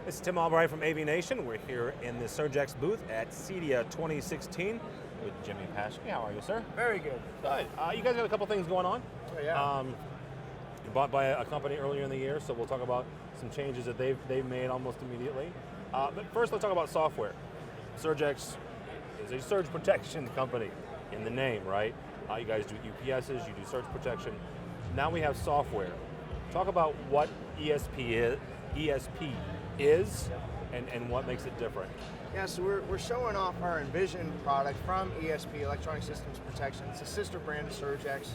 This is Tim Albright from AVNation. We're here in the SurgeX booth at CEDIA 2016 with Jimmy Paschke. How are you, sir? Very good. Good. You guys got a couple things going on. Oh, yeah. You bought by a company earlier in the year, so we'll talk about some changes that they've made almost immediately. But first, let's talk about software. SurgeX is a surge protection company in the name, right? You guys do UPSs, you do surge protection. Now we have software. Talk about what ESP is and what makes it different. Yeah, so we're showing off our Envision product from ESP, Electronic Systems Protection. It's a sister brand of SurgeX,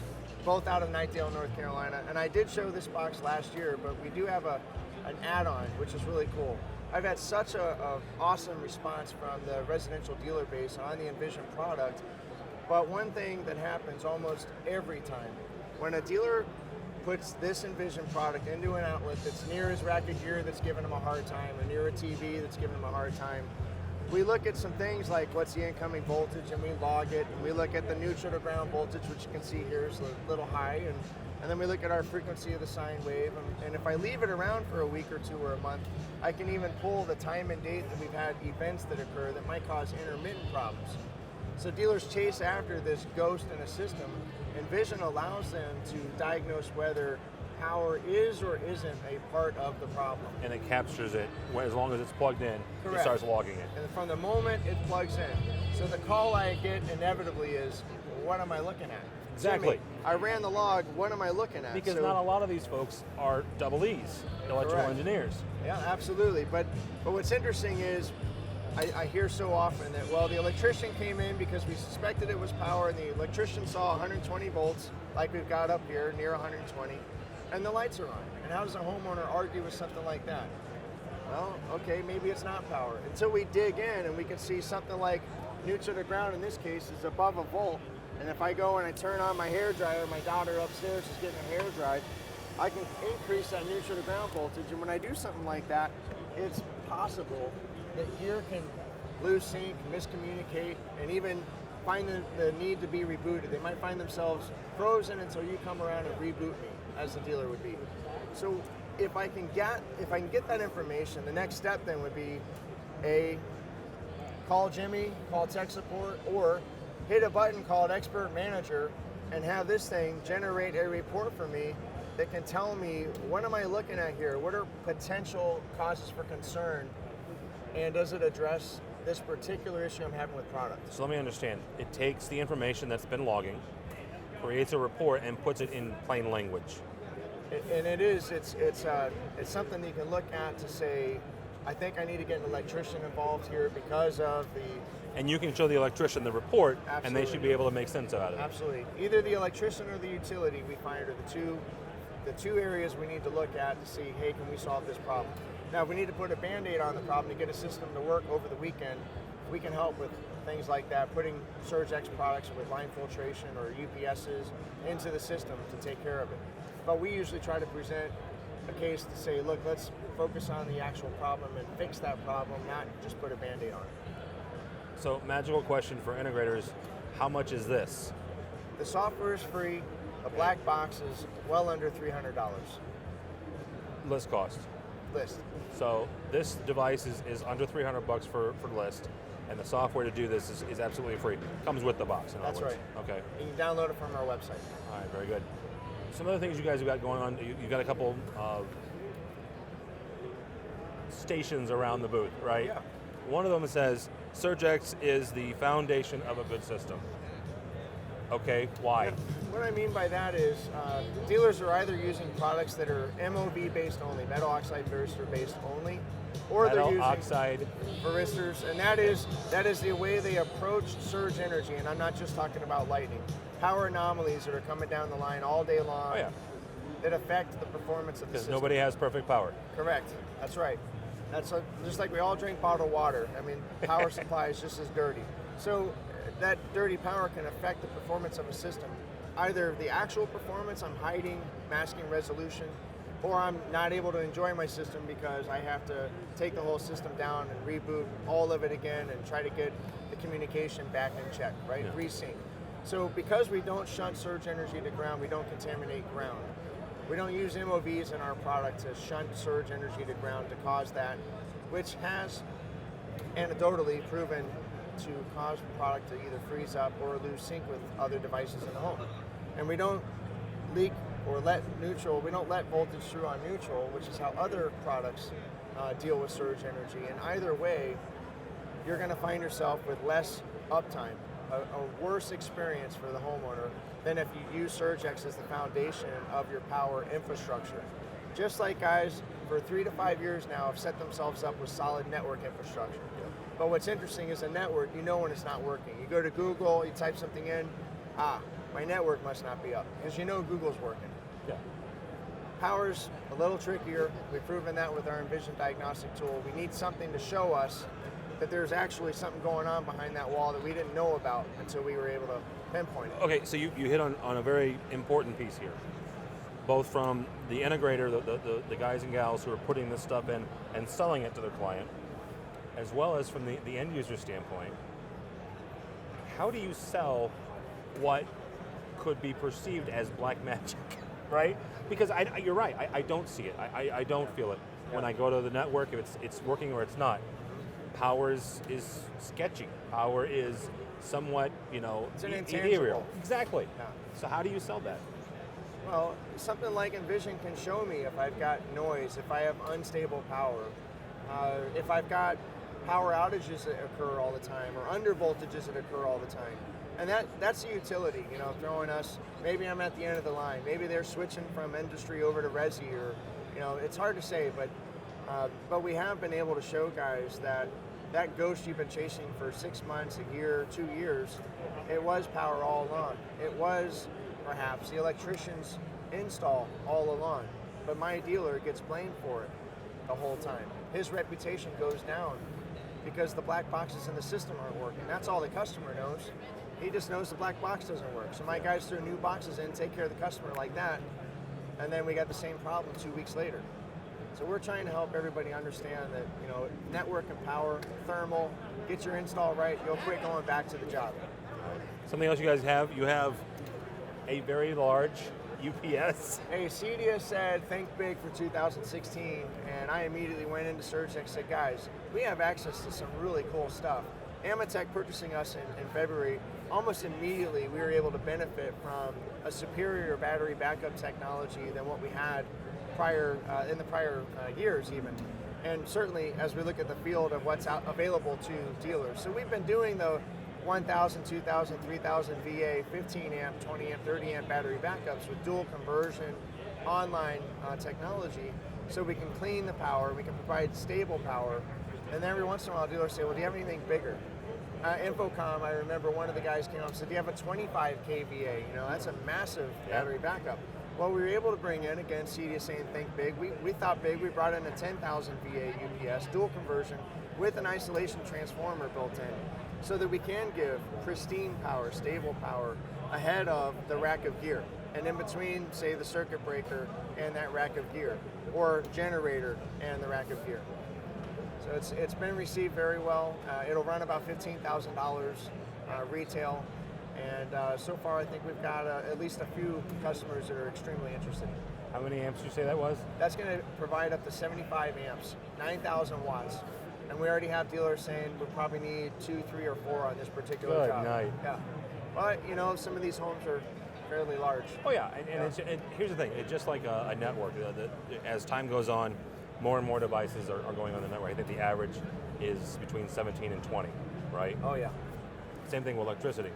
both out of Knightdale, North Carolina. And I did show this box last year, but we do have an add-on, which is really cool. I've had such an awesome response from the residential dealer base on the Envision product. But one thing that happens almost every time, when a dealer puts this Envision product into an outlet that's near his rack of gear that's giving them a hard time, or near a TV that's giving them a hard time, we look at some things like what's the incoming voltage, and we log it, and we look at the neutral to ground voltage, which you can see here is a little high, and then we look at our frequency of the sine wave, and if I leave it around for a week or two or a month, I can even pull the time and date that we've had events that occur that might cause intermittent problems. So dealers chase after this ghost in a system. Envision allows them to diagnose whether power is or isn't a part of the problem. And it captures it as long as it's plugged in. Correct. It starts logging it. And from the moment it plugs in. So the call I get inevitably is, what am I looking at? Exactly. Jimmy, I ran the log, what am I looking at? Because not a lot of these folks are double E's, electrical Correct. engineers. Yeah, absolutely. But what's interesting is, I hear so often that, well, the electrician came in because we suspected it was power, and the electrician saw 120 volts, like we've got up here, near 120, and the lights are on. And how does a homeowner argue with something like that? Well, okay, maybe it's not power. Until we dig in and we can see something like neutral to ground, in this case, is above a volt, and if I go and I turn on my hairdryer, my daughter upstairs is getting her hair dried, I can increase that neutral to ground voltage, and when I do something like that, it's possible that gear can lose sync, miscommunicate, and even find the need to be rebooted. They might find themselves frozen until you come around and reboot me, as the dealer would be. So if I can get that information, the next step then would be call Jimmy, call tech support, or hit a button called Expert Manager and have this thing generate a report for me that can tell me, what am I looking at here? What are potential causes for concern? And does it address this particular issue I'm having with product? So let me understand. It takes the information that's been logging, creates a report, and puts it in plain language. And it's something that you can look at to say, I think I need to get an electrician involved here because of the... And you can show the electrician the report, Absolutely. And they should be able to make sense out of it. Absolutely. Either the electrician or the utility, we find, are the two areas we need to look at to see, hey, can we solve this problem? Now, if we need to put a Band-Aid on the problem to get a system to work over the weekend, we can help with things like that, putting SurgeX products with line filtration or UPSs into the system to take care of it. But we usually try to present a case to say, look, let's focus on the actual problem and fix that problem, not just put a Band-Aid on it. So, magical question for integrators, how much is this? The software is free. The black box is well under $300. List cost. List. So this device is under $300 for list, and the software to do this is absolutely free. Comes with the box. In That's other words. right. Okay. You can download it from our website. All right, very good. Some other things you guys have got going on, you've got a couple of stations around the booth, right? Yeah. One of them says, SurgeX is the foundation of a good system. Okay, why? Yeah. What I mean by that is dealers are either using products that are MOV based only, metal oxide varistor based only, or Metal they're using oxide varistors, and that is the way they approach surge energy, and I'm not just talking about lightning. Power anomalies that are coming down the line all day long that affect the performance of the because system. nobody has perfect power. Correct, that's right. Just like we all drink bottled water. I mean, power supply is just as dirty. So that dirty power can affect the performance of a system. Either the actual performance, I'm hiding, masking resolution, or I'm not able to enjoy my system because I have to take the whole system down and reboot all of it again and try to get the communication back in check, right? Yeah. Resync. So because we don't shunt surge energy to ground, we don't contaminate ground. We don't use MOVs in our product to shunt surge energy to ground to cause that, which has anecdotally proven to cause the product to either freeze up or lose sync with other devices in the home. And we don't leak or let neutral, we don't let voltage through on neutral, which is how other products deal with surge energy. And either way, you're going to find yourself with less uptime, a worse experience for the homeowner than if you use SurgeX as the foundation of your power infrastructure. Just like guys for 3 to 5 years now have set themselves up with solid network infrastructure. But what's interesting is a network, you know when it's not working. You go to Google, you type something in, my network must not be up, because you know Google's working. Yeah. Power's a little trickier. We've proven that with our Envision diagnostic tool. We need something to show us that there's actually something going on behind that wall that we didn't know about until we were able to pinpoint it. Okay, so you hit on a very important piece here, both from the integrator, the guys and gals who are putting this stuff in and selling it to their client, as well as from the end user standpoint. How do you sell what could be perceived as black magic, right? Because you're right, I don't see it, I don't feel it. When I go to the network, if it's working or it's not. Power is sketchy. Power is somewhat, it's an ethereal. Exactly. Yeah. So how do you sell that? Well, something like Envision can show me if I've got noise, if I have unstable power, if I've got power outages that occur all the time, or under voltages that occur all the time. And that's the utility, throwing us, maybe I'm at the end of the line, maybe they're switching from industry over to resi, or, it's hard to say, but we have been able to show guys that ghost you've been chasing for 6 months, a year, 2 years, it was power all along. It was perhaps the electrician's install all along, but my dealer gets blamed for it the whole time. His reputation goes down because the black boxes in the system aren't working. That's all the customer knows. He just knows the black box doesn't work. So my guys throw new boxes in, take care of the customer like that, and then we got the same problem 2 weeks later. So we're trying to help everybody understand that, network and power, thermal, get your install right, you'll quit going back to the job. Something else you guys have, you have a very large UPS. Hey, CEDIA said, think big for 2016, and I immediately went into SurgeX and said, guys, we have access to some really cool stuff. Amatech purchasing us in February, almost immediately we were able to benefit from a superior battery backup technology than what we had in the prior years even. And certainly as we look at the field of what's available to dealers. So we've been doing the 1,000, 2,000, 3,000 VA, 15 amp, 20 amp, 30 amp battery backups with dual conversion, online technology, so we can clean the power, we can provide stable power, and then every once in a while dealers say, well, do you have anything bigger? Infocom, I remember one of the guys came up and said, do you have a 25 kVA? That's a massive battery backup. Well, we were able to bring in, again, CEDIA saying think big. We thought big. We brought in a 10,000 VA UPS, dual conversion, with an isolation transformer built in, so that we can give pristine power, stable power, ahead of the rack of gear, and in between, say, the circuit breaker and that rack of gear, or generator and the rack of gear. So it's been received very well. It'll run about $15,000 retail. And so far, I think we've got at least a few customers that are extremely interested. How many amps did you say that was? That's going to provide up to 75 amps, 9,000 watts. And we already have dealers saying we'll probably need 2, 3, or 4 on this particular job. Good night. Yeah. But, some of these homes are fairly large. Oh yeah, and here's the thing, it's just like a network. As time goes on, more and more devices are going on the network. I think the average is between 17 and 20, right? Oh yeah. Same thing with electricity.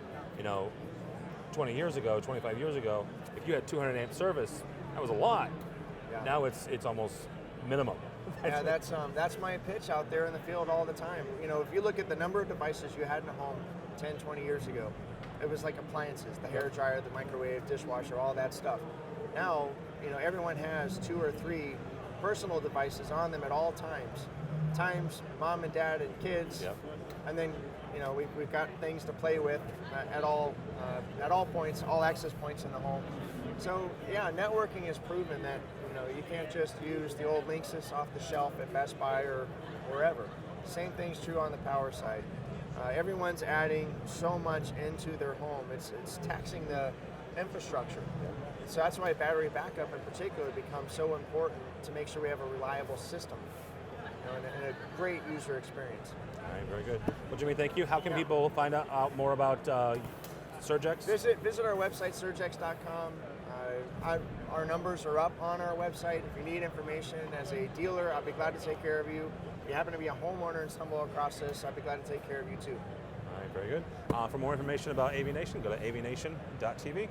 20 years ago, 25 years ago, if you had 200 amp service, that was a lot. Yeah. Now it's almost minimum. Yeah, that's my pitch out there in the field all the time. If you look at the number of devices you had in a home 10, 20 years ago, it was like appliances, the hair dryer, the microwave, dishwasher, all that stuff. Now, everyone has 2 or 3 personal devices on them at all times mom and dad and kids. Yep. And then, we've got things to play with at all points, all access points in the home. So yeah, networking has proven that you can't just use the old Linksys off the shelf at Best Buy or wherever. Same thing's true on the power side. Everyone's adding so much into their home. It's taxing the infrastructure. So that's why battery backup in particular becomes so important to make sure we have a reliable system, and a great user experience. All right, very good. Well, Jimmy, thank you. How can people find out more about SurgeX? Visit our website, SurgeX.com. Our numbers are up on our website. If you need information as a dealer, I'll be glad to take care of you. If you happen to be a homeowner and stumble across this, I'd be glad to take care of you too. All right, very good. For more information about AVNation, go to avnation.tv.